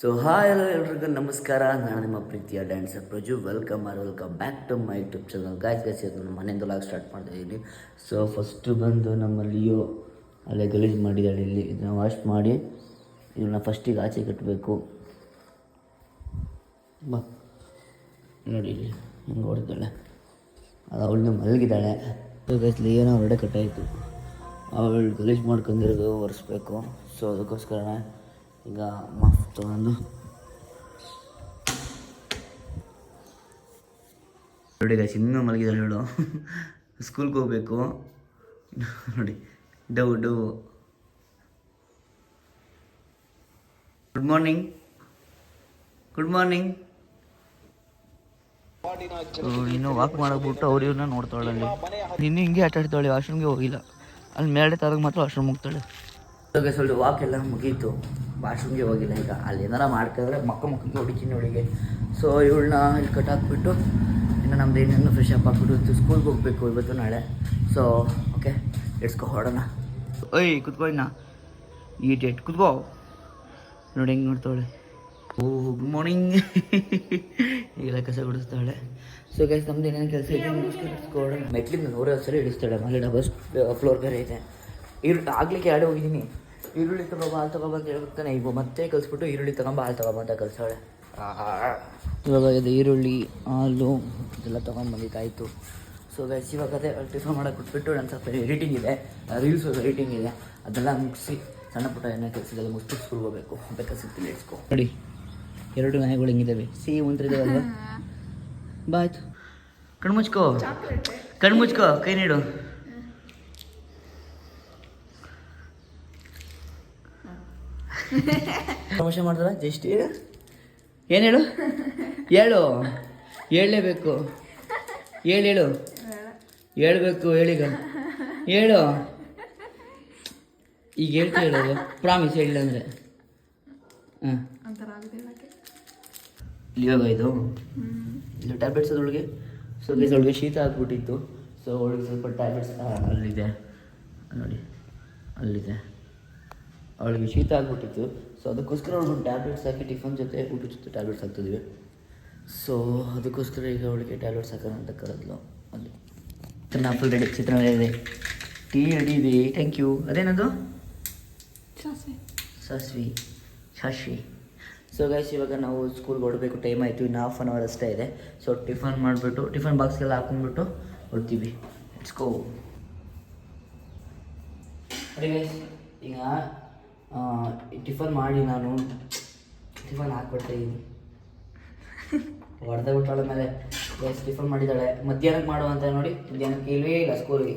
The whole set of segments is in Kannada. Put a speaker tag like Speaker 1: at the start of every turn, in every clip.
Speaker 1: ಸೊ ಹಾಯ್ ಹಲೋ ಎಲ್ರಿಗೂ ನಮಸ್ಕಾರ. ನಾನು ನಿಮ್ಮ ಪ್ರೀತಿಯ dancer Praju. Welcome back to my YouTube channel. Guys ಇದು ನಮ್ಮ ಮನೆಯಿಂದ ಲಾಗ್ ಸ್ಟಾರ್ಟ್ ಮಾಡ್ತಾಯಿದ್ದೀನಿ. ಸೊ ಫಸ್ಟು ಬಂದು ನಮ್ಮ ಲಿಯೋ ಅಲ್ಲೇ ಗಲೀಜು ಮಾಡಿದ್ದಾಳೆ. ಇಲ್ಲಿ ಇದನ್ನ ವಾಶ್ ಮಾಡಿ ಇವನ್ನ ಫಸ್ಟಿಗೆ ಆಚೆ ಕಟ್ಟಬೇಕು. ಬಾ ನೋಡಿ ಇಲ್ಲಿ ಹಿಂಗೆ ಹೊಡೆದಾಳೆ. ಅದು ಅವಳನ್ನ ಮಲಗಿದ್ದಾಳೆ. ಸೊ ಗೈಸ್ ಲಿಯೋನ ಹೊರಡೆ ಕಟ್ಟಾಯಿತು. ಅವಳು ಗಲೀಜು ಮಾಡ್ಕೊಂಡಿರೋದು ಒರೆಸ್ಬೇಕು. ಸೊ ಅದಕ್ಕೋಸ್ಕರ ಈಗ ಮಾಫ್ ತೊಗೊಂಡು ನೋಡಿ ಗೈಸ್ ಇನ್ನೂ ಮಲಗಿದ್ದಾಳೆ ಹೇಳು. ಸ್ಕೂಲ್ಗೆ ಹೋಗ್ಬೇಕು ನೋಡಿ. ಡವ್ ಗುಡ್ ಮಾರ್ನಿಂಗ್. ಇನ್ನು ವಾಕ್ ಮಾಡೋಗ್ಬಿಟ್ಟು ಅವ್ರು ಇವ್ರನ್ನ ನೋಡ್ತಾಳೆ. ಅಲ್ಲಿ ನಿನ್ನೆ ಹಿಂಗೆ ಆಟ ಆಡ್ತಾಳೆ. ವಾಶ್ರೂಮ್ಗೆ ಹೋಗಿಲ್ಲ. ಅಲ್ಲಿ ಮೇಲೆ ತರಗ ಮಾತ್ರ ವಾಶ್ರೂಮ್ ಹೋಗ್ತಾಳೆ. ಸ್ವಲ್ಪ ವಾಕ್ ಎಲ್ಲ ಮುಗೀತು. ವಾಶ್ರೂಮ್ಗೆ ಹೋಗಿಲ್ಲ. ಈಗ ಅಲ್ಲಿ ಏನಾರ ಮಾಡ್ಕೊಂಡ್ರೆ ಮಕ್ಕಳಿಗೆ ಹೊಡಿತೀನಿ ಅವಳಿಗೆ. ಸೊ ಇವಳನ್ನ ಇಲ್ಲಿ ಕಟ್ಟಾಕ್ಬಿಟ್ಟು ಇನ್ನು ನಮ್ದು ಏನೇನು ಫ್ರೆಶ್ ಅಪ್ ಹಾಕ್ಬಿಟ್ಟು ಸ್ಕೂಲ್ಗೆ ಹೋಗಬೇಕು ಇವತ್ತು ನಾಳೆ. ಸೊ ಓಕೆ ಇಡ್ಸ್ಕೊ ಹೊಡೋಣ. ಓಯ್ ಕುತ್ಕೋ ಇನ್ನ ಈ ಡೇಟ್ ಕುತ್ಕೋ. ನೋಡಿ ಹೆಂಗೆ ನೋಡ್ತಾಳೆ. ಓ ಗುಡ್ ಮಾರ್ನಿಂಗ್. ಈಗೆಲ್ಲ ಕಸ ಗುಡಿಸ್ತಾಳೆ. ಸೊ ಗೈಸ್ ನಮ್ದು ಏನೇನು ಕೆಲಸ ಇದೆ ಇಡಿಸ್ಕೊಡೋಣ. ಮೆಟ್ಲಿಂದ 100 ಸಲ ಇಡಿಸ್ತಾಳೆ. ಮನೆ ಡಬಲ್ ಫ್ಲೋರ್ ಬೇರೆ ಇದೆ. ಆಗ್ಲಿಕ್ಕೆ ಆಡೆ ಹೋಗಿದ್ದೀನಿ. ಈರುಳ್ಳಿ ತಗೊಬ ಹಾಲು ತಗೊಬ ಅಂತ ಹೇಳ್ಬಿಡ್ತಾನೆ. ಈಗ ಮತ್ತೆ ಕಲಿಸ್ಬಿಟ್ಟು ಈರುಳ್ಳಿ ತಗೊಂಬ ಹಾಲು ತಗೊಬ ಅಂತ ಕಲಿಸೋಳೆ. ಇವಾಗ ಇದು ಈರುಳ್ಳಿ ಹಾಲು ಇದೆಲ್ಲ ತೊಗೊಂಬಂದಿದ್ದಾಯಿತು. ಸೊ ಗೈಸ್ ಇವಾಗ ಅದೇ ಟಿಫನ್ ಮಾಡೋಕೆ ಕೊಟ್ಬಿಟ್ಟು ನಾನು ಸ್ವಲ್ಪ ಎಡಿಟಿಂಗ್ ಇದೆ, ರೀಲ್ಸ್ ಎಡಿಟಿಂಗ್ ಇದೆ, ಅದೆಲ್ಲ ಮುಗಿಸಿ ಸಣ್ಣ ಪುಟ್ಟ ಏನೇ ಕೆಲಸದೆಲ್ಲ ಮುಗಿಸಿ ಸ್ಕೂಲ್ಗೆ ಹೋಗಬೇಕು. ಬೇಕಾ ಸಿಗ್ತೀನಿ ಇಡ್ಸ್ಕೊ. ನೋಡಿ 2 ನಾಯಿಗಳು ಹೆಂಗಿದ್ದಾವೆ. ಸಿಹಿ ಉಂಟ್ರಿದ್ದಾವಲ್ವ. ಬಾ ಆಯ್ತು. ಕಣ್ಮುಚ್ಕೋ ಕೈ ನೀಡು. ಪ್ರಮೋಷನ್ ಮಾಡಿದ್ರ ಜಸ್ಟ್ ಏನು ಹೇಳು ಹೇಳಲೇಬೇಕು. ಹೇಳ್ಬೇಕು ಹೇಳೀಗ ಹೇಳು. ಈಗ ಹೇಳ್ತಾ ಹೇಳೋದು ಪ್ರಾಮಿಸ್ ಹೇಳಿಲ್ಲ ಅಂದರೆ ಹಾಂ ಇವಾಗ ಇದು ಟ್ಯಾಬ್ಲೆಟ್ಸ್ ಅದೊಳಗೆ. ಸೊ ಒಳಗೆ ಶೀತ ಆಗ್ಬಿಟ್ಟಿತ್ತು. ಸೊ ಒಳಗೆ ಸ್ವಲ್ಪ ಟ್ಯಾಬ್ಲೆಟ್ಸ್ ಅಲ್ಲಿದೆ ನೋಡಿ, ಅಲ್ಲಿದೆ. ಅವಳಿಗೆ ಶೀತ ಆಗ್ಬಿಟ್ಟಿತ್ತು. ಸೊ ಅದಕ್ಕೋಸ್ಕರ ಅವ್ಳಿಗೆ ಟ್ಯಾಬ್ಲೆಟ್ಸ್ ಹಾಕಿ ಟಿಫನ್ ಜೊತೆ ಊಟದ ಜೊತೆ ಟ್ಯಾಬ್ಲೆಟ್ಸ್ ಹಾಕ್ತಿದ್ವಿ. ಸೊ ಅದಕ್ಕೋಸ್ಕರ ಈಗ ಅವಳಿಗೆ ಟ್ಯಾಬ್ಲೆಟ್ಸ್ ಹಾಕೋಣ ಅಂತ ಕರೆದ್ಲು. ಅಲ್ಲಿ ಚಿತ್ರಾನ್ನ ಫುಲ್ ರೆಡಿ. ಚಿತ್ರಾನ್ನ ಇದೆ, ಟೀ ರೆಡಿ ಇದೆ. Thank you. ಅದೇನದು ಸಾಸ್ವಿ. ಸೊ ಗೈಸ್ ಇವಾಗ ನಾವು ಸ್ಕೂಲ್ಗೆ ಹೊಡಬೇಕು. ಟೈಮ್ ಆಯಿತು. ಇನ್ನು ½ ಅನ್ ಅವರ್ ಅಷ್ಟೇ ಇದೆ. ಸೊ ಟಿಫನ್ ಮಾಡಿಬಿಟ್ಟು ಟಿಫನ್ ಬಾಕ್ಸ್ಗೆಲ್ಲ ಹಾಕೊಂಡ್ಬಿಟ್ಟು ಹೊಡ್ತೀವಿ. Let's go. ನೋಡಿ ಗೈಸ್ ಈಗ ಟಿಫನ್ ಮಾಡಿ ನಾನು ಟಿಫನ್ ಹಾಕ್ಬಿಡ್ತಾಯಿದ್ದೀನಿ. ಹೊಡೆದ ಬಿಟ್ಟಾಳ ಮೇಲೆ ಗೈಸ್ ಟಿಫನ್ ಮಾಡಿದ್ದಾಳೆ. ಮಧ್ಯಾಹ್ನಕ್ಕೆ ಮಾಡುವಂತ ನೋಡಿ. ಮಧ್ಯಾಹ್ನಕ್ಕೆ ಇಲ್ವೇ ಇಲ್ಲ ಸ್ಕೂಲಿಗೆ.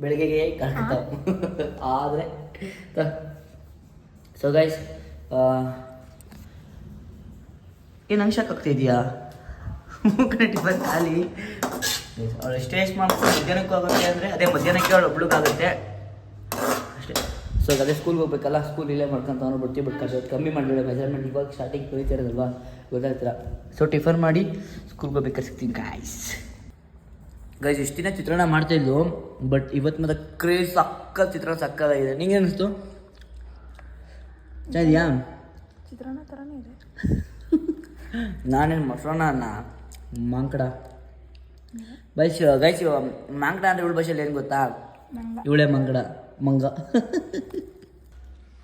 Speaker 1: ಬೆಳಿಗ್ಗೆಗೆ ಕರೆಕ್ಟ್ ಆದರೆ. ಸೊ ಗೈಸ್ ಏನು ಅಂಶಕ್ಕೆ ಆಗ್ತಾಯಿದೆಯಾ ಟಿಫನ್ ಖಾಲಿ. ಅವಳು ಎಷ್ಟೇ ಮಾಡ್ಕೊಂಡು ಮಧ್ಯಾಹ್ನಕ್ಕೆ ಹೋಗುತ್ತೆ ಅಂದರೆ ಅದೇ ಮಧ್ಯಾಹ್ನಕ್ಕೆ ಅವಳು ಒಬ್ಳಿಗಾಗುತ್ತೆ ಅಷ್ಟೇ. ಸೊ ಅದೇ ಸ್ಕೂಲ್ಗೆ ಹೋಗ್ಬೇಕಲ್ಲ, ಸ್ಕೂಲ್ ಇಲ್ಲೇ ಮಾಡ್ಕೊಂತ ಬಿಡ್ತೀವಿ. ಬಟ್ ಕಮ್ಮಿ ಮಾಡಿಬಿಡ ಮೆಜರ್ಮೆಂಟ್. ಇವಾಗ ಸ್ಟಾರ್ಟಿಂಗ್ ಕಲಿತಿರೋದಲ್ವಾ ಗೊತ್ತಾಗ್ತೀರ. ಸೊ ಟಿಫನ್ ಮಾಡಿ ಸ್ಕೂಲ್ಗೆ ಹೋಗ್ಬೇಕಾದ್ರೆ ಸಿಗ್ತೀನಿ ಗೈಸ್. ಇಷ್ಟು ದಿನ ಚಿತ್ರಾನ್ನ ಮಾಡ್ತಾಯಿದ್ಲು. ಬಟ್ ಇವತ್ತು ಮತ್ತೆ ಕ್ರೇಜ್ ಚಿತ್ರಾನ್ನ ಸಕ್ಕತ್ತಾಗಿದೆ. ನಿಂಗೆ ಅನ್ನಿಸ್ತು? ಚೆನ್ನಾಗಿದೆಯಾ?
Speaker 2: ಚಿತ್ರಾನ್ನ ಥರನೇ ಇದೆ.
Speaker 1: ನಾನೇನು ಮೊಸರನ್ನ ಮಾಂಕಡ ಗೈಸ್ ಮಾಂಕಡ ಅಂದರೆ ಇವಳು ಭಾಷೆಯಲ್ಲಿ ಏನು ಗೊತ್ತಾ? ಇವಳೇ ಮಂಗ.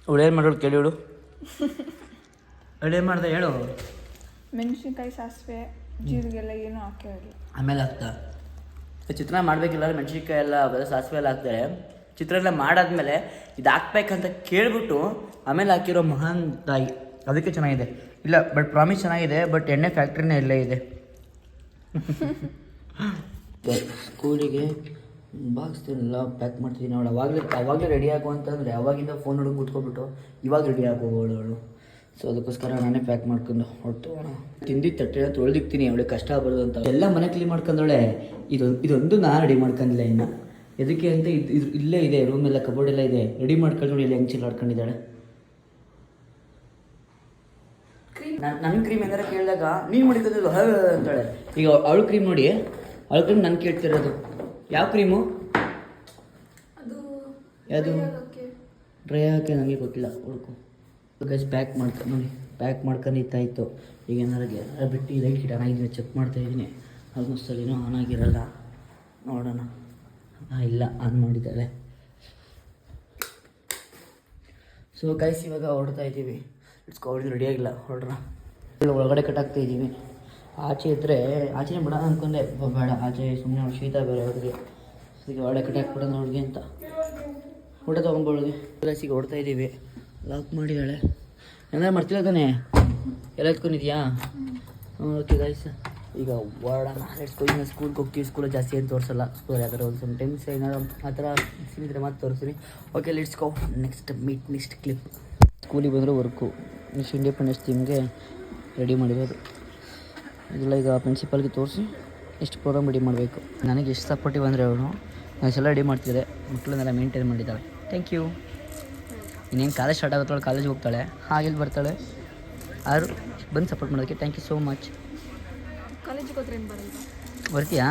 Speaker 1: ಇವಳೇನು ಮಾಡೋಳು ಕೇಳಿ. ಇವಳು ಏನು ಮಾಡ್ದೆ ಹೇಳು.
Speaker 2: ಮೆಣಸಿನ್ಕಾಯಿ, ಸಾಸಿವೆ, ಜೀರಿಗೆ ಎಲ್ಲ ಏನೂ ಹಾಕಿರಲಿಲ್ಲ. ಆಮೇಲೆ
Speaker 1: ಹಾಕ್ತಾ ಚಿತ್ರಾನ್ನ ಮಾಡಬೇಕಿಲ್ಲ. ಮೆಣಸಿನ್ಕಾಯಿ ಎಲ್ಲ ಸಾಸಿವೆ ಎಲ್ಲ ಹಾಕ್ತಾರೆ. ಚಿತ್ರಾನ್ನ ಮಾಡಾದ್ಮೇಲೆ ಇದು ಹಾಕ್ಬೇಕಂತ ಕೇಳ್ಬಿಟ್ಟು ಆಮೇಲೆ ಹಾಕಿರೋ ಮಹಾನ್ ತಾಯಿ. ಅದಕ್ಕೆ ಚೆನ್ನಾಗಿದೆ. ಇಲ್ಲ ಬಟ್ ಪ್ರಾಮಿಸ್ ಚೆನ್ನಾಗಿದೆ. ಬಟ್ ಎಣ್ಣೆ ಫ್ಯಾಕ್ಟ್ರಿನೇ ಇಲ್ಲೇ ಇದೆ. ಸ್ಕೂಲಿಗೆ ಬಾಕ್ಸ್ ಎಲ್ಲ ಪ್ಯಾಕ್ ಮಾಡ್ತಿದ್ದೀನಿ. ಅವಳು ಅವಾಗಲೇ ರೆಡಿ ಆಗು ಅಂತಂದರೆ ಅವಾಗಿಂದ ಫೋನ್ ಹುಡುಗಿ ಕೂತ್ಕೊಬಿಟ್ಟು ಇವಾಗ ರೆಡಿ ಆಗೋವಳು. ಸೊ ಅದಕ್ಕೋಸ್ಕರ ನಾನೇ ಪ್ಯಾಕ್ ಮಾಡ್ಕೊಂಡು ಹೊರಟೋಣ. ತಿಂದಿದ್ದು ತಟ್ಟೆ ತೊಳೆದಿಕ್ತೀನಿ. ಅವಳಿಗೆ ಕಷ್ಟ ಬರೋದು ಅಂತ ಎಲ್ಲ ಮನೆ ಕ್ಲೀನ್ ಮಾಡ್ಕೊಂಡವಳೆ. ಇದೊಂದು ನಾನು ರೆಡಿ ಮಾಡ್ಕೊಂಡಿಲ್ಲ ಇನ್ನು. ಎದಕ್ಕೆ ಅಂತ ಇದು ಇಲ್ಲೇ ಇದೆ. ರೂಮೆಲ್ಲ ಕಬೋರ್ಡ್ ಎಲ್ಲ ಇದೆ. ರೆಡಿ ಮಾಡ್ಕೊಂಡು ನೋಡಿ. ಇಲ್ಲಿ ಹೆಂಗೆ ಚಿಲ್ಲಾಡ್ಕೊಂಡಿದ್ದಾಳೆ. ನನ್ನ ಕ್ರೀಮ್ ಏನಾರ ಕೇಳಿದಾಗ ನೀನು ಮಾಡಿಕೋದಿಲ್ಲ ಅಂತಾಳೆ. ಈಗ ಅವಳು ಕ್ರೀಮ್ ನೋಡಿ, ಅವಳು ಕ್ರೀಮ್ ನಾನು ಕೇಳ್ತಿರೋದು. ಯಾವ ಕ್ರೀಮು? ಯಾವುದು? ಡ್ರೈ ಹಾಕಿ ನನಗೆ ಗೊತ್ತಿಲ್ಲ. ಹುಡುಕು ಗೈಸ್ ಪ್ಯಾಕ್ ಮಾಡ್ತಾರೆ ನೋಡಿ. ಪ್ಯಾಕ್ ಮಾಡ್ಕೊಂಡಿತ್ತಾಯಿತು. ಈಗ ಏನಾರು ಬಿಟ್ಟು ಲೈಟ್ ಗಿಟ್ ಆನ್ ಆಗಿದ್ದೀನಿ ಚೆಕ್ ಮಾಡ್ತಾಯಿದ್ದೀನಿ. ಆಲ್ಮೋಸ್ಟ್ ಅಲ್ಲಿನೂ ಆನ್ ಆಗಿರಲ್ಲ, ನೋಡೋಣ. ಇಲ್ಲ, ಆನ್ ಮಾಡಿದ್ದಾಳೆ. ಸೊ ಗೈಸ್ ಇವಾಗ ಹೊರಡ್ತಾ ಇದ್ದೀವಿ. ಹೊರಡಿದ್ದು ರೆಡಿ ಆಗಿಲ್ಲ, ಹೊರಡ್ರ. ಒಳಗಡೆ ಕಟ್ಟಾಗ್ತಾ ಇದ್ದೀವಿ. ಆಚೆ ಇದ್ದರೆ ಆಚೆನೇ ಬಿಡೋಣ ಅಂದ್ಕೊಂಡೆ, ಬೇಡ ಆಚೆ ಸುಮ್ಮನೆ ಅವ್ಳು ಶೀತ ಬೇರೆ ಅವ್ರಿಗೆ. ಈಗ ಒಳಗಡೆ ಕಟ್ಟಾಕ್ಬಿಡೋಣ ಅವ್ಳಿಗೆ ಅಂತ ಊಟ ತೊಗೊಂಬೋಳಿಗೆ. ಗೈಸಿಗೆ ಹೊಡ್ತಾ ಇದ್ದೀವಿ. ಲಾಕ್ ಮಾಡಿದ್ದಾಳೆ. ಏನಾರು ಮಾಡ್ತಿಲ್ಲ ತಾನೆ? ಎಲ್ಲ ಎತ್ಕೊಂಡಿದ್ಯಾ? ಓಕೆ ಗೈಸ್, ಈಗ ಹೊರಡೋಣ. ಇನ್ನು ಸ್ಕೂಲ್ಗೆ ಹೋಗ್ತೀವಿ. ಸ್ಕೂಲಲ್ಲಿ ಜಾಸ್ತಿ ಏನು ತೋರಿಸಲ್ಲ. ಸ್ಕೂಲ್ ಯಾವ್ದಾರು ಒಂದು ಸಮ್ ಟೈಮ್ಸ್ ಏನಾದ್ರು ಆ ಥರ ಸಿಕ್ಕಿದ್ರೆ ಮಾತು ತೋರಿಸ್ತೀನಿ. Okay, let's go. Next clip. ಸ್ಕೂಲಿಗೆ ಬಂದರೆ ವರ್ಕು. ನೆಕ್ಸ್ಟ್ ಇಂಡಿಪೆಂಡೆನ್ಸ್ ಥೀಮ್ಗೆ ರೆಡಿ ಮಾಡಿರೋದು. ಇದೆಲ್ಲ ಈಗ ಪ್ರಿನ್ಸಿಪಾಲ್ಗೆ ತೋರಿಸಿ ಎಷ್ಟು ಪ್ರೋಗ್ರಾಮ್ ರೆಡಿ ಮಾಡಬೇಕು. ನನಗೆ ಎಷ್ಟು ಸಪೋರ್ಟಿವ್ ಅಂದರೆ ಅವನು ನಾನೆಲ್ಲ ರೆಡಿ ಮಾಡ್ತಿದ್ದೆ. ಮಕ್ಕಳನ್ನೆಲ್ಲ ಮೇಂಟೈನ್ ಮಾಡಿದ್ದಾಳೆ. Thank you. ಇನ್ನೇನು ಕಾಲೇಜ್ ಸ್ಟಾರ್ಟ್ ಆಗುತ್ತವಳು, ಕಾಲೇಜಿಗೆ ಹೋಗ್ತಾಳೆ, ಹಾಗೆ ಬರ್ತಾಳೆ. ಆರು ಬಂದು ಸಪೋರ್ಟ್ ಮಾಡೋದಕ್ಕೆ ಥ್ಯಾಂಕ್ ಯು ಸೋ ಮಚ್.
Speaker 2: ಕಾಲೇಜಿಗೆ ಹೋದ್ರೆ ಏನು ಬರಲ್ಲ,
Speaker 1: ಬರ್ತೀಯಾ?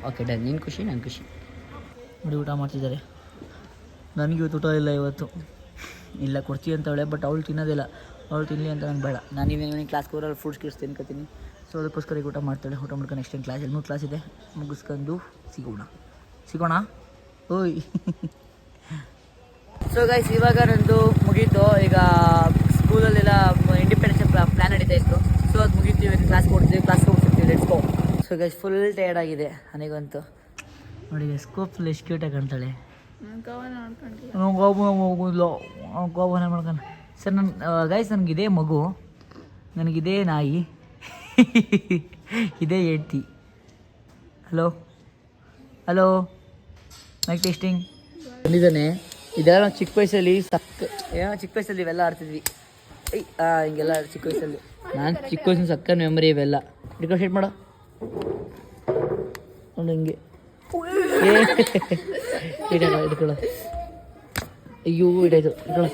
Speaker 1: Okay done. ನೀನು ಖುಷಿ, ನಾನು ಖುಷಿ. ನೋಡಿ ಊಟ ಮಾಡ್ತಿದ್ದಾರೆ. ನನಗೆ ಇವತ್ತು ಊಟ ಇಲ್ಲ. ಇವತ್ತು ಇಲ್ಲ ಕೊಡ್ತೀವಿ ಅಂತವಳೆ, ಬಟ್ ಅವಳು ತಿನ್ನೋದಿಲ್ಲ. ಅವಳು ತಿನ್ನಲಿ ಅಂತ ನಂಗೆ ಬೇಡ. ನಾನು ಈವ್ನಿಂಗ್ ಕ್ಲಾಸ್ಗೆ ಹೋದ್ರೆ ಫ್ರೂಟ್ಸ್ ಗಿಟ್ಸ್ ತಿನ್ಕೊತೀನಿ. ಸೊ ಅದಕ್ಕೋಸ್ಕರ ಈಗ ಊಟ ಮಾಡ್ತಾಳೆ. ಊಟ ಮಾಡ್ಕೊಂಡು ನೆಕ್ಸ್ಟ್ ಟೈಮ್ ಕ್ಲಾಸ್ 2 ಕ್ಲಾಸ್ ಇದೆ, ಮುಗಿಸ್ಕೊಂಡು ಸಿಗೋಣ. ಓಯ್. ಸೊ ಗೈಸ್ ಇವಾಗ ನಂದು ಮುಗೀತು. ಈಗ ಸ್ಕೂಲಲ್ಲೆಲ್ಲ ಇಂಡಿಪೆಂಡೆನ್ಸ್ ಪ್ಲ್ಯಾನ್ ನಡೀತಾ ಇತ್ತು. ಸೊ ಅದು ಮುಗೀತೀವಿ. ಕ್ಲಾಸ್ಗೆ ಹೋಗ್ತೀವಿ, ಕ್ಲಾಸ್ಗೆ ಹೋಗ್ತಿರ್ತೀವಿ. Let's go. So guys full tired ಆಗಿದೆ ನನಗಂತೂ. ನೋಡಿ ಸ್ಕೋಪ್ ಫುಲ್ ಎಷ್ಟು ಕ್ಯೂಟಾಗಿ ಕಾಣ್ತಾಳೆ. ಗೋವನ ಮಾಡ್ಕೊಂಡು ಸರ್ ನನ್ನ ಗೈಸ್ ನನಗಿದೆ ಮಗು, ನನಗಿದೆ ನಾಯಿ, ಇದೇ ಹೆಂಡ್ತಿ. Hello mic testing. ಬಂದಿದ್ದಾನೆ. ಇದೆಲ್ಲ ನಾವು ಚಿಕ್ಕ ವಯಸ್ಸಲ್ಲಿ ಚಿಕ್ಕ ವಯಸ್ಸಲ್ಲಿ ಇವೆಲ್ಲ ಆಡ್ತಿದ್ವಿ. ಹಿಂಗೆಲ್ಲ ಚಿಕ್ಕ ವಯಸ್ಸಲ್ಲಿ. ನಾನು ಚಿಕ್ಕ ವಯಸ್ಸಿನ ಸಕ್ಕ ಮೆಮೊರಿ ಇವೆಲ್ಲ. ಡೆಕೋರೇಟ್ ಮಾಡೋ ನೋಡಿ ಹಿಂಗೆ ಇಟ್ಕೊಳ್ಳೋ. ಅಯ್ಯೋ ಇಡಾಯ್ತು, ಇಟ್ಕೊಳ್ಳೋ.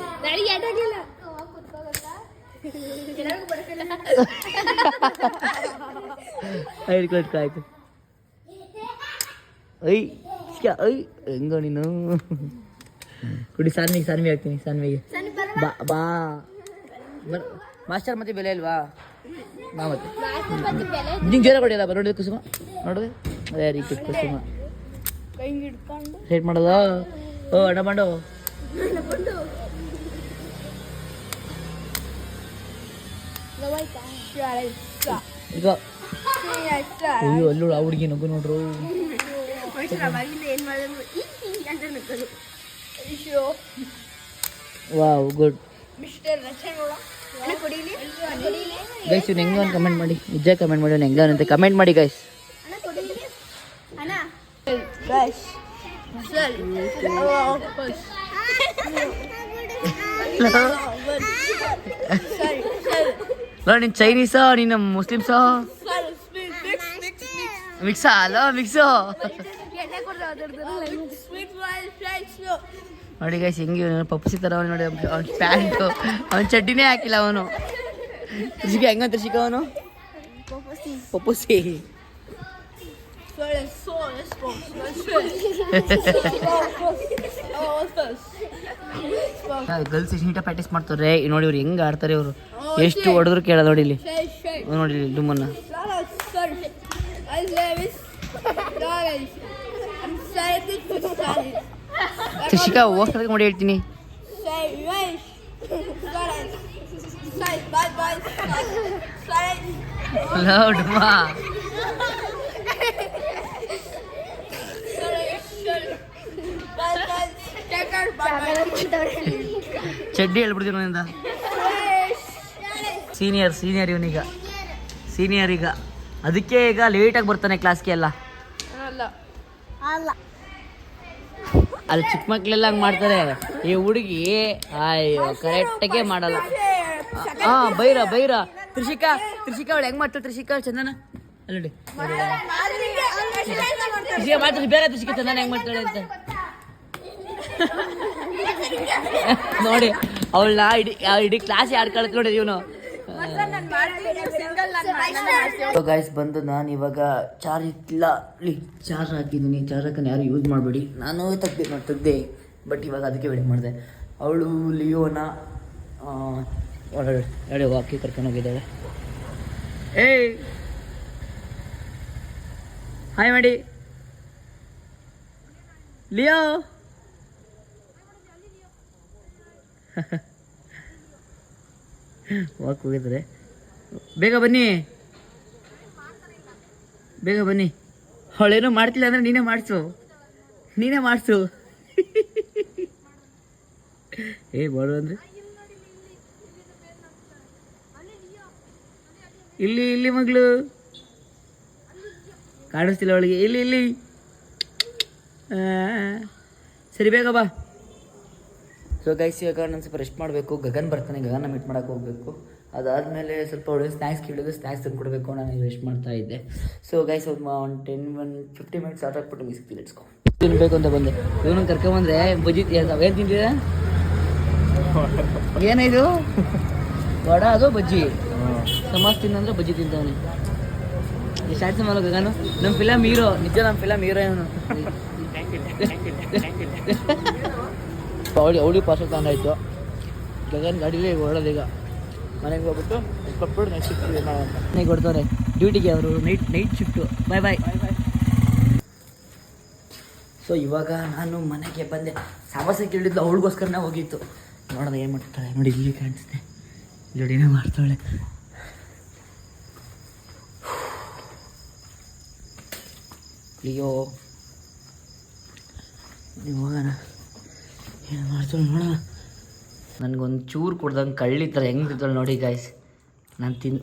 Speaker 1: ಆಯ್ತು. ಹೆಂಗೋ ನೀನು ಕುಡಿ. ಸಾನ್ವಿಗೆ ಹಾಕ್ತೀನಿ. ಸಾನ್ವಿಗೆ ಬಾ. ಮಾಸ್ಟರ್ ಮತ್ತೆ ಬೆಲೆ ಅಲ್ವಾ? ಬಾ ಮತ್ತೆ ನಿಂಗೆ ಜೋರ ಕೊಡಿಯಲ್ಲ. ನೋಡಿದೆ ಕುಸುಮ, ನೋಡಿದೆ ವೆರಿ ಗುಡ್ ಕುಸುಮ. ಹೇಟ್ ಮಾಡೋದು. ಓ ಅಣ್ಣ ಮಾಡು. ಈಗ ಅಯ್ಯೋ ಅಲ್ಲೂ ಆ ಹುಡುಗಿ ನಗು ನೋಡ್ರು. Wow good. ಗೈಸ್ ಇವ್ನು ಹೆಂಗ ಒಂದು ಕಮೆಂಟ್ ಮಾಡಿ, ನಿಜ ಕಮೆಂಟ್ ಮಾಡಿ. ಅವ್ನು ಹೆಂಗ ಅಂತ ಕಮೆಂಟ್ ಮಾಡಿ ಗೈಸ್. ನೀನು ಚೈನೀಸಾ ನೀನು ಮುಸ್ಲಿಮ್ಸಾ? ಮಿಕ್ಸಾ? ಅಲ್ಲ ಮಿಕ್ಸು. ನೋಡಿ ಗೈಸ್ ಹೆಂಗೆ ಪಪ್ಪಸಿ ಥರ ಅವನು. ನೋಡಿ ಅವ್ನ ಪ್ಯಾಂಟು, ಅವ್ನ ಚಡ್ಡಿನೇ ಹಾಕಿಲ್ಲ ಅವನು. ತ್ರಿಷಿಕ ಹೆಂಗಂತ ತ್ರಿಷಿಕ ಅವನು ಪಪ್ಪಸಿ. ಗರ್ಲ್ಸ್ ಎಷ್ಟು ನೀಟಾಗಿ ಪ್ರಾಕ್ಟೀಸ್ ಮಾಡ್ತಾರೆ. ನೋಡಿ ಇವ್ರು ಹೆಂಗೆ ಆಡ್ತಾರೆ. ಇವರು ಎಷ್ಟು ಹೊಡೆದ್ರು ಕೇಳೋದು. ನೋಡಿ ಇಲ್ಲಿ ನೋಡಿ ಡುಮ್ಮನ್ನ. ತ್ರಿಷಿಕಾ ಹೋಗ್ತದೆ ನೋಡಿ ಹೇಳ್ತೀನಿ. ಡುಮ್ಮ ಚಡ್ಡಿ ಹೇಳ್ಬಿಡ್ತೀನಿ ಅವನಿಂದ. ಸೀನಿಯರ್ ಇವನೀಗ ಸೀನಿಯರ್. ಈಗ ಅದಕ್ಕೆ ಈಗ ಲೇಟಾಗಿ ಬರ್ತಾನೆ ಕ್ಲಾಸ್ಗೆ ಎಲ್ಲ. ಅಲ್ಲಿ ಚಿಕ್ಕ ಮಕ್ಳೆಲ್ಲ ಹಂಗೆ ಮಾಡ್ತಾರೆ. ಈ ಹುಡುಗಿ ಅಯ್ಯೋ ಕರೆಕ್ಟಾಗೆ ಮಾಡಲ್ಲ. ಬೈರ ತ್ರಿಷಿಕಾ ಅವಳು ಹೆಂಗೆ ಮಾಡ್ತಾಳೆ? ತ್ರಿಷಿಕಾ ಚಂದನ ಅಲ್ಲಡಿ ಮಾಡ್ತಾರೆ ಬೇರೆ. ತ್ರಿಷಿಕಾ ಚಂದನ ಹೆಂಗೆ ಮಾಡ್ತಾಳೆ ಅಂತ ನೋಡಿ. ಅವಳನ್ನ ಇಡೀ ಕ್ಲಾಸ್ ಆಡ್ಕೊಳತ್ ನೋಡಿ ಇವನು. ಗೈಸ್ ಬಂದು ನಾನು ಇವಾಗ ಚಾರ್ಜ್ ಇಲ್ಲ, ಚಾರ್ಜ್ ಹಾಕಿದ್ದೀನಿ. ಚಾರ್ಜ್ ಹಾಕನ್ನು ಯಾರು ಯೂಸ್ ಮಾಡಬೇಡಿ. ನಾನು ತೆಗ್ದೆ, ಬಟ್ ಇವಾಗ ಅದಕ್ಕೆ ವೆಯ್ಟ್ ಮಾಡಿದೆ. ಅವಳು ಲಿಯೋನ ಹೇಳಿ ವಾಕಿ ಕರ್ಕೊಂಡು ಹೋಗಿದ್ದಾಳೆ. ಏಯ್ ಹಾಯ್ ಮಾಡಿ ಲಿಯೋ. ವಾಕ್ ಹೋಗಿದ್ದಾರೆ. ಬೇಗ ಬನ್ನಿ ಬೇಗ ಬನ್ನಿ. ಅವಳೇನೋ ಮಾಡ್ತಿಲ್ಲ ಅಂದರೆ ನೀನೇ ಮಾಡಿಸು. ಏ ಬಾಳು ಅಂದರೆ ಇಲ್ಲಿ ಮಗಳು ಕಾಣಿಸ್ತಿಲ್ಲ ಅವಳಿಗೆ. ಇಲ್ಲಿ ಸರಿ ಬೇಗ ಬಾ. ಸೊ ಗೈಸ್ ಇವಾಗ ನಾನು ಸ್ವಲ್ಪ ರೆಸ್ಟ್ ಮಾಡಬೇಕು. ಗಗನ್ ಬರ್ತಾನೆ, ಗಗನ ಮೀಟ್ ಮಾಡೋಕೆ ಹೋಗಬೇಕು. ಅದಾದಮೇಲೆ ಸ್ವಲ್ಪ ಒಳ್ಳೆ ಸ್ನ್ಯಾಕ್ಸ್ ಕೇಳಿದ್ರು, ಸ್ನ್ಯಾಕ್ಸ್ ತಂದು ಕೊಡಬೇಕು. ನಾನು ರೆಸ್ಟ್ ಮಾಡ್ತಾ ಇದ್ದೆ. ಸೊ ಗೈಸ್ ಒಂದು 10-15 ಮಿನಿಟ್ಸ್ ಆಟ ಆಡ್ಬಿಟ್ಟು ಮಿಸ್ತಿ ಲೆಟ್ಸ್ಕೊ. ತಿನ್ಬೇಕು ಅಂತ ಬಂದೆ. ಇವನು ಕರ್ಕೊಂಬಂದ್ರೆ ಬಜ್ಜಿ ಏನು ತಿಂತಿದೆ? ಏನಿದು ವಡ ಅದು ಬಜ್ಜಿ ಸಮಾಸ್ ತಿನ್ನಂದ್ರೆ ಬಜ್ಜಿ ತಿಂತವನಿ. ಎಷ್ಟು ಆಯ್ತು ಮಾಡೋ ಗಗನು. ನಮ್ಮ ಫಿಲಮ್ ಹೀರೋ, ನಿಜ ನಮ್ಮ ಫಿಲಮ್ ಹೀರೋ ಇವನು. ಅವಳಿ ಪಾಸ್ ತಂದಾಯ್ತು. ಗಗನ್ ಗಾಡೀಲಿ ಹೊರಡೋದೀಗ ಮನೆಗೆ ಹೋಗ್ಬಿಟ್ಟು ಕೊಟ್ಬಿಟ್ಟು ನೆಕ್ಸ್ಟ್ ಶಿಫ್ಟ್ ಮಾಡೋಂತ ಮನೆಗೆ ಕೊಡ್ತಾರೆ ಡ್ಯೂಟಿಗೆ ಅವರು. Night shift. ಬಾಯ್. ಸೊ ಇವಾಗ ನಾನು ಮನೆಗೆ ಬಂದೆ. ಸಾವಾಸ ಕೇಳಿದ್ಲು, ಅವಳಿಗೋಸ್ಕರನೇ ಹೋಗಿತ್ತು. ನೋಡೋಣ ಏನು ಮಾಡ್ತಾಳೆ. ನೋಡಿ ಇಲ್ಲಿ ಕಾಣಿಸ್ತೆ, ಜೋಡಿನೇ ಮಾಡ್ತಾಳೆ. ಅಯ್ಯೋ ನೀವು ಹೋಗೋಣ, ಏನು ಮಾಡ್ತಾಳೆ ನೋಡೋಣ. ನನಗೊಂದು ಚೂರು ಕೊಡ್ದಂಗೆ ಕಳ್ಳಿ ಥರ ಹೆಂಗೆ ತಿಂತಾಳೆ ನೋಡಿ ಗಾಯ್ಸ್. ನಾನು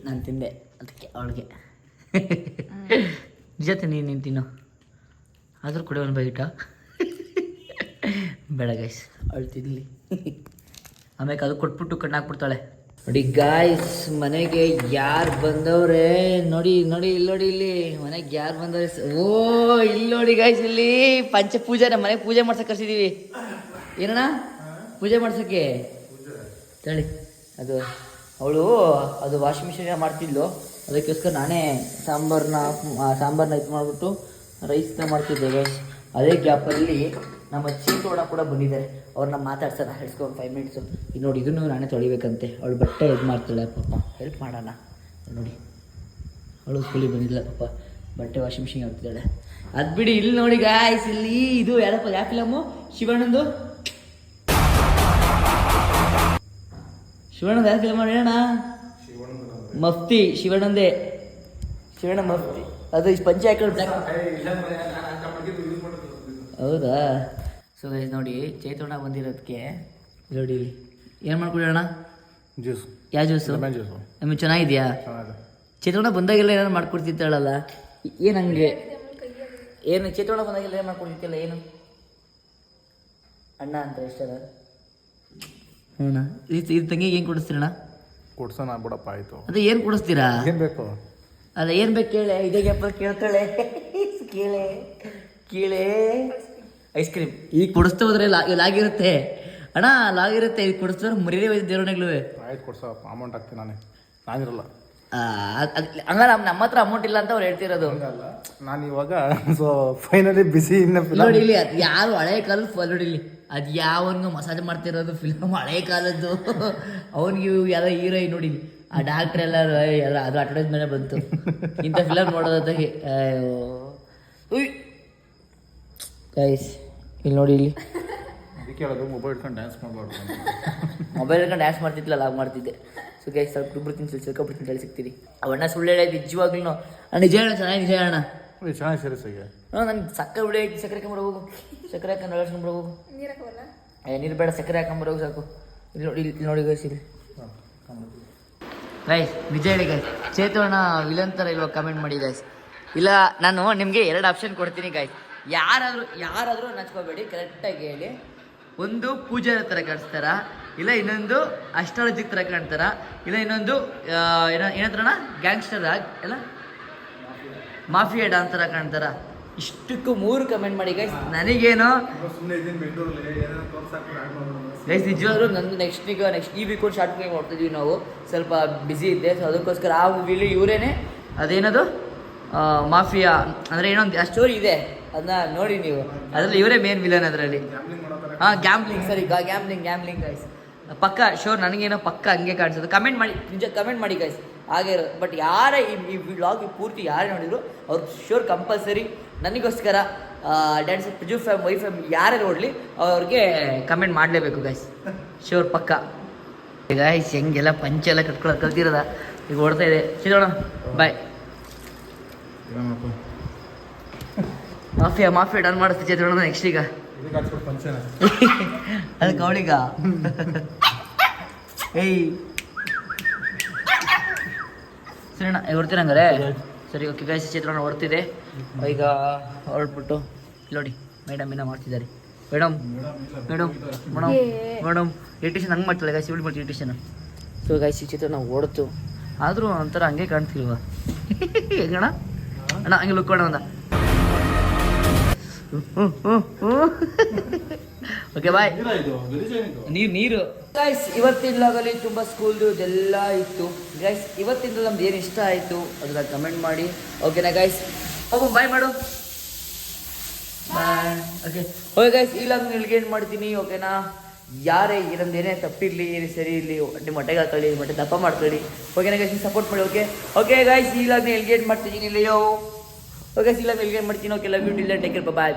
Speaker 1: ತಿಂದೆ ಅದಕ್ಕೆ ಅವಳಿಗೆ. ನಿಜ ನೀನು ತಿನ್ನೋ ಆದರೂ ಕೂಡ ಒಂದು ಬೈಟ ಬೇಡ ಗೈಸ್, ಅವಳು ತಿನ್ನಲಿ. ಆಮೇಲೆ ಅದು ಕೊಟ್ಬಿಟ್ಟು ಕಣ್ಣಾಕ್ಬಿಡ್ತಾಳೆ. ನೋಡಿ ಗಾಯ್ಸ್ ಮನೆಗೆ ಯಾರು ಬಂದವ್ರೆ ನೋಡಿ. ಇಲ್ಲಿ ಮನೆಗೆ ಯಾರು ಬಂದವ್ರೆ. ಓ ಇಲ್ಲಿ ನೋಡಿ ಗಾಯ್ಸ್, ಇಲ್ಲಿ ಪಂಚಪೂಜೆ ನಮ್ಮ ಮನೆಗೆ ಪೂಜೆ ಮಾಡ್ಸಕ್ಕೆ ಕರ್ಸಿದ್ದೀವಿ. ಏನಣ್ಣ ಪೂಜೆ ಮಾಡ್ಸೋಕ್ಕೆ ಹೇಳಿ. ಅವಳು ವಾಷಿಂಗ್ ಮಿಷಿನ್ ಮಾಡ್ತಿದ್ಲು, ಅದಕ್ಕೋಸ್ಕರ ನಾನೇ ಸಾಂಬಾರನ್ನ ಇದು ಮಾಡಿಬಿಟ್ಟು ರೈಸ್ನ ಮಾಡ್ತಿದ್ದೆ ಗೈಸ್. ಅದೇ ಗ್ಯಾಪಲ್ಲಿ ನಮ್ಮ ಚೀತೋಣ ಕೂಡ ಬಂದಿದ್ದಾರೆ. ಅವ್ರನ್ನ ಮಾತಾಡ್ಸೋಣ ಹೇಳ್ಸ್ಕೊಂಡು 5 ಮಿನಿಟ್ಸು. ಈಗ ನೋಡಿ ಇದನ್ನು ನಾನೇ ತೊಳಿಬೇಕಂತೆ. ಅವಳು ಬಟ್ಟೆ ಇದು ಮಾಡ್ತಾಳೆ. ಪಾಪ ಹೆಲ್ಪ್ ಮಾಡೋಣ. ನೋಡಿ ಅವಳು ಸ್ಕೂಲಿಗೆ ಬಂದಿಲ್ಲ ಪಾಪ, ಬಟ್ಟೆ ವಾಷಿಂಗ್ ಮಿಷಿನ್ ಹಾಕ್ತಿದ್ದಾಳೆ. ಅದು ಬಿಡಿ, ಇಲ್ಲಿ ನೋಡಿ ಗಾಯ್ಸ್, ಇಲ್ಲಿ ಇದು ಯಾರಪ್ಪ ಯಾವ ಫಿಲಮು? ಶಿವಣ್ಣಂದು ಯಾವ ಫಿಲಮ್ ಹೇಳೋಣ? ಮಫ್ತಿ. ಶಿವಣ್ಣ ಮಫ್ತಿ. ಅದು ಪಂಚೆ ಹಾಕೊಂಡು ಬ್ಲ್ಯಾಕ್. ಹೌದಾ? ಸೊ ಗೈಸ್ ನೋಡಿ ಚೈತೋಣ ಬಂದಿರೋದಕ್ಕೆ ನೋಡಿ ಏನು ಮಾಡ್ಕೊಡೋಣ? ಜ್ಯೂಸ್. ಯಾವ ಜ್ಯೂಸು? ನಮಗೆ ಚೆನ್ನಾಗಿದೆಯಾ? ಚೈತೋಣ ಬಂದಾಗೆಲ್ಲ ಏನಾರು ಮಾಡ್ಕೊಡ್ತಿದ್ದಾಳಲ್ಲ, ಏನು ಹಂಗೆ? ಏನು ಚೈತೋಣ ಬಂದಾಗೆಲ್ಲ ಏನು ಮಾಡ್ಕೊಡ್ತಿತ್ತಲ್ಲ, ಏನು ಅಣ್ಣ ಅಂತ ಇಷ್ಟದ? ಅಣ್ಣ ಇದು ತಂಗಿಗೆ ಏನು ಕೊಡಿಸ್ತೀರಣ್ಣ?
Speaker 3: ಕೊಡ್ಸೋಣ ಬಿಡಪ್ಪ, ಆಯಿತು.
Speaker 1: ಅದೇ ಏನು ಕೊಡಿಸ್ತೀರಾ?
Speaker 3: ಏನು ಬೇಕು?
Speaker 1: ಅಲ್ಲ ಏನು ಬೇಕು ಕೇಳೆ. ಇದೇ ಗ್ಯಾಪ ಕೇಳ್ತಾಳೆ. ಕೇಳೆ ಐಸ್ ಕ್ರೀಮ್ ಈಗ ಕೊಡಿಸ್ತಾ ಹೋದ್ರೆ ಲಾಗಿರುತ್ತೆ ಅಣ್ಣ, ಲಾಗಿರುತ್ತೆ. ಈಗ ಕೊಡಿಸ್ತಾರೆ ಮರಿದೇ ಹೋಯ್ತು ದೇವ್ರನೆಗಳು.
Speaker 3: ಆಯ್ತು ಕೊಡ್ಸಪ್ಪ, ಅಮೌಂಟ್ ಹಾಕ್ತೀನಿ ನಾನಿರಲ್ಲ.
Speaker 1: ಹಂಗಾರೆ ನಮ್ಮ ಹತ್ರ ಅಮೌಂಟ್ ಇಲ್ಲ ಅಂತ ಅವ್ರು ಹೇಳ್ತಿರೋದು.
Speaker 3: ನಾನು ಇವಾಗ ಸೊ ಫೈನಲಿ ಬಿಸಿ
Speaker 1: ನೋಡಿ ಇಲ್ಲಿ ಅದು ಯಾರು ಹಳೆ ಕಾಲದ ನೋಡಿ ಇಲ್ಲಿ ಅದು ಯಾವನ್ಗೂ ಮಸಾಜ್ ಮಾಡ್ತಿರೋದು ಫಿಲ್ಮ್ ಹಳೆ ಕಾಲದ್ದು. ಅವನಿಗೆ ಯಾರೋ ಹೀರೋಯಿನ್ ನೋಡಿ ಆ ಡಾಕ್ಟ್ರ್ ಎಲ್ಲರೂ ಎಲ್ಲ ಅದು ಅಡ್ವರ್ಟೈಸ್ ಮೇಲೆ ಬಂತು ಇಂಥ ಫಿಲಮ್ ನೋಡೋದಂತ. ಗೈಸ್ ಇಲ್ಲಿ ನೋಡಿ, ಇಲ್ಲಿ
Speaker 3: ಕೇಳೋದು ಮೊಬೈಲ್ ಇಟ್ಕೊಂಡು ಡ್ಯಾನ್ಸ್ ಮಾಡಬಾರ್ದು.
Speaker 1: ಮೊಬೈಲ್ ಇಟ್ಕೊಂಡು ಡ್ಯಾನ್ಸ್ ಮಾಡ್ತಿದ್ಲಲ್ಲ, ಆಗ ಮಾಡ್ತಿದ್ದೆ. ಸೊ ಗೈಸ್ ಸ್ವಲ್ಪ ದುಬ್ಬಿಡ್ತೀನಿ, ಸಿಕ್ಕಾಬಿಡ್ತೀನಿ, ಹೇಳಿ ಸಿಗ್ತೀರಿ. ಅವಣ್ಣ ಸುಳ್ಳು ಹೇಳಿ ನಿಜವಾಗ್ಲೂ ನಾನು ನಿಜ ಹೇಳ ಚೆನ್ನಾಗಿ ನಿಜ ಹೇಳೋಣ.
Speaker 3: ಚೆನ್ನಾಗಿ ಸರಿ ಸರಿ.
Speaker 1: ನಂಗೆ ಸಕ್ಕರೆ ಬಿಡಿ ಐತಿ, ಸಕ್ಕರೆ ಹಾಕೊಂಬರ ಹೋಗು. ಸಕ್ಕರೆ ಹಾಕೊಂಡು ಅಳಸ್ಕೊಂಬರ ಹೋಗು. ನೀರು ಬೇಡ, ಸಕ್ಕರೆ ಹಾಕೊಂಬರ ಹೋಗು ಸಾಕು. ಇಲ್ಲಿ ನೋಡಿ ಗೈಸ್, ಇಲ್ಲಿ ಗೈಸ್ ನಿಜ ಹೇಳಿ ಗೈಸ್, ಚೇತೋಣ ವಿಲನ್ ಥರ ಇಲ್ವಾ? ಕಮೆಂಟ್ ಮಾಡಿ ಗೈಸ್. ಇಲ್ಲ ನಾನು ನಿಮಗೆ 2 ಆಪ್ಷನ್ ಕೊಡ್ತೀನಿ ಗೈಸ್. ಯಾರಾದರೂ ನಚ್ಕೋಬೇಡಿ, ಕರೆಕ್ಟಾಗಿ ಹೇಳಿ. ಒಂದು ಪೂಜಾರಿ ಥರ ಕಾಣಿಸ್ತಾರ, ಇಲ್ಲ ಇನ್ನೊಂದು ಅಸ್ಟ್ರಾಲಜಿಕ್ ಥರ ಕಾಣ್ತಾರ, ಇಲ್ಲ ಇನ್ನೊಂದು ಏನಂತಾರಣ ಗ್ಯಾಂಗ್ಸ್ಟರ್ ಎಲ್ಲ ಮಾಫಿಯಾ ಡಾನ್ ಥರ ಕಾಣ್ತಾರ. ಇಷ್ಟಕ್ಕೂ 3 ಕಮೆಂಟ್ ಮಾಡಿ ಗೈಸ್. ನನಗೇನೋ ಗೈಸ್ ನಿಜವಾಗ್ಲೂ ನಂದು ನೆಕ್ಸ್ಟ್ ಈ ವೀಕ್ ಒಂದು ಶಾರ್ಟ್ ಮೂವಿ ಮಾಡ್ತಿದ್ವಿ ನಾವು, ಸ್ವಲ್ಪ ಬ್ಯುಸಿ ಇದ್ದೆ. ಸೊ ಅದಕ್ಕೋಸ್ಕರ ಆ ಮೂವಿಲಿ ಇವರೇನೆ ಅದೇನದು ಮಾಫಿಯಾ ಅಂದರೆ ಏನೊಂದು ಆ ಸ್ಟೋರಿ ಇದೆ, ಅದನ್ನ ನೋಡಿ ನೀವು. ಅದರಲ್ಲಿ ಇವರೇ ಮೇನ್ ವಿಲನ್ ಅದರಲ್ಲಿ. Gambling guys. ಪಕ್ಕ ಶೋರ್ ನನಗೇನೋ ಪಕ್ಕ ಹಂಗೆ ಕಾಣಿಸುತ್ತೆ. ಕಮೆಂಟ್ ಮಾಡಿ, ನಿಜ ಕಮೆಂಟ್ ಮಾಡಿ ಗೈಸ್, ಹಾಗೆ ಇರೋದು. ಬಟ್ ಯಾರೇ ಈ ವ್ಲಾಗ್ ಪೂರ್ತಿ ಯಾರೇ ನೋಡಿದ್ರು ಅವ್ರು ಶೋರ್ ಕಂಪಲ್ಸರಿ ನನಗೋಸ್ಕರ ಡ್ಯಾನ್ಸ್ ಪ್ರಜು ಫ್ಯಾಮ್ ವೈ ಫ್ಯಾಮ್ ಯಾರೇ ನೋಡಲಿ ಅವ್ರಿಗೆ ಕಮೆಂಟ್ ಮಾಡಲೇಬೇಕು ಗೈಸ್, ಶೋರ್ ಪಕ್ಕ. ಗೈಸ್ ಹೆಂಗೆಲ್ಲ ಪಂಚೆಲ್ಲ ಕಟ್ಕೊಳ್ಳೋದು ಕಲ್ತಿರೋದ ಈಗ ಓಡ್ತಾ ಇದೆ. ಸಿಗೋಣ, ಬಾಯ್. ಮಾಫಿಯಾ ಡನ್ ಮಾಡಿಸ್ತೀವಿ ಚಿತ್ರೋಣ ನೆಕ್ಸ್ಟ್ ಈಗ ಅದಕ್ಕೆ ಅವಳಿಗ ಏಯ್ ಸರಿಣ್ಣ ಹೊರ್ತೀನಿ ಹಂಗಾರೆ. ಸರಿ ಓಕೆ ಗೈಸ್, ಚಿತ್ರಾನ್ನ ಹೊರ್ತಿದೆ ಈಗ ಹೊರಟ್ಬಿಟ್ಟು ನೋಡಿ ಮೇಡಮ್ ಏನೋ ಮಾಡ್ತಿದ್ದಾರೆ. Madam madam madam madam irritation ಹಂಗೆ ಮಾಡ್ತಾಳೆ ಗೈಸ್, ಇವಳು ಮಾಡ್ತೀವಿ ಇರಿಟೇಷನ್. ಸೊ ಗೈಸ್ ಈ ಚಿತ್ರಾನ್ನ ಓಡ್ತು ಆದರೂ ಒಂಥರ ಹಂಗೆ ಕಾಣ್ತಿಲ್ವ ಹೆಂಗಣ್ಣ ಅಣ್ಣ ಹಂಗೆ ಲುಕ್ ಕೊಡೋಣ ಒಂದ. Okay bye. ನೀರು ಗೈಸ್ ಇವತ್ತಿನ ಲಾಗಲ್ಲಿ ತುಂಬ ಸ್ಕೂಲ್ದು ಇದೆಲ್ಲ ಇತ್ತು ಗೈಸ್. ಇವತ್ತಿಂದ ನಮ್ದು ಏನು ಇಷ್ಟ ಆಯಿತು ಅದನ್ನ ಕಮೆಂಟ್ ಮಾಡಿ ಓಕೆನಾ ಗೈಸ್. ಹೋಗು ಬಾಯ್ ಮಾಡು, ಬಾಯ್. ಓಕೆ ಓಕೆ ಗೈಸ್, ಈ ಲಾಗ್ ನಿಲ್ಗೆ ಏನು ಮಾಡ್ತೀನಿ ಓಕೆನಾ. ಯಾರೇ ನಮ್ದು ಏನೇ ತಪ್ಪಿರಲಿ ಏನೇ ಸರಿ ಇರಲಿ ನಿಮ್ಮ ಹೊಟ್ಟೆಗೆ ಹಾಕೊಳ್ಳಿ, ಹೊಟ್ಟೆ ದಪ್ಪ ಮಾಡ್ಕೊಳ್ಳಿ ಓಕೆನಾ ಗೈಸ್, ಸಪೋರ್ಟ್ ಮಾಡಿ. ಓಕೆ ಓಕೆ ಗೈಸ್, ಈ ಲಾಗ್ನ ಎಲ್ಗೇಟ್ ಮಾಡ್ತೀನಿ ಇಲ್ಲೋ. ಓಕೆ ಈ ಲಾಗ್ ಎಲ್ಗೇಟ್ ಮಾಡ್ತೀನಿ. Okay love you till then take care, bye.